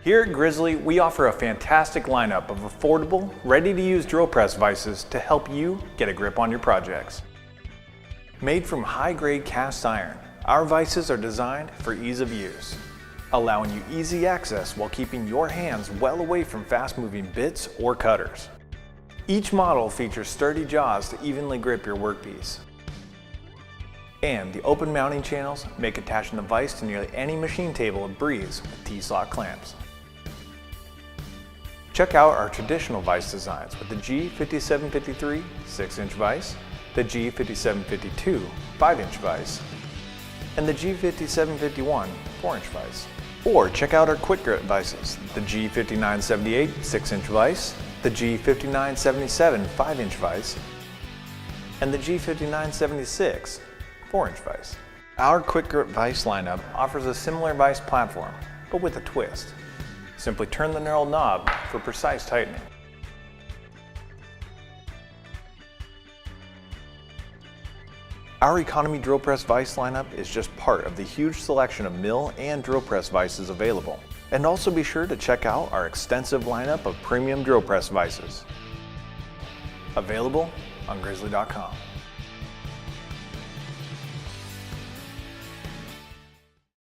Here at Grizzly, we offer a fantastic lineup of affordable, ready-to-use drill press vices to help you get a grip on your projects. Made from high-grade cast iron, our vices are designed for ease of use, allowing you easy access while keeping your hands well away from fast-moving bits or cutters. Each model features sturdy jaws to evenly grip your workpiece. And the open mounting channels make attaching the vise to nearly any machine table a breeze with T-slot clamps. Check out our traditional vise designs with the G5753 6-inch vise, the G5752 5-inch vise, and the G5751 4-inch vise. Or check out our quick grip vices, the G5978 6-inch vise, the G5977 5-inch vise, and the G5976 4-inch vise. Our quick grip vise lineup offers a similar vise platform, but with a twist. Simply turn the knurled knob for precise tightening. Our economy drill press vise lineup is just part of the huge selection of mill and drill press vices available. And also be sure to check out our extensive lineup of premium drill press vices. Available on Grizzly.com.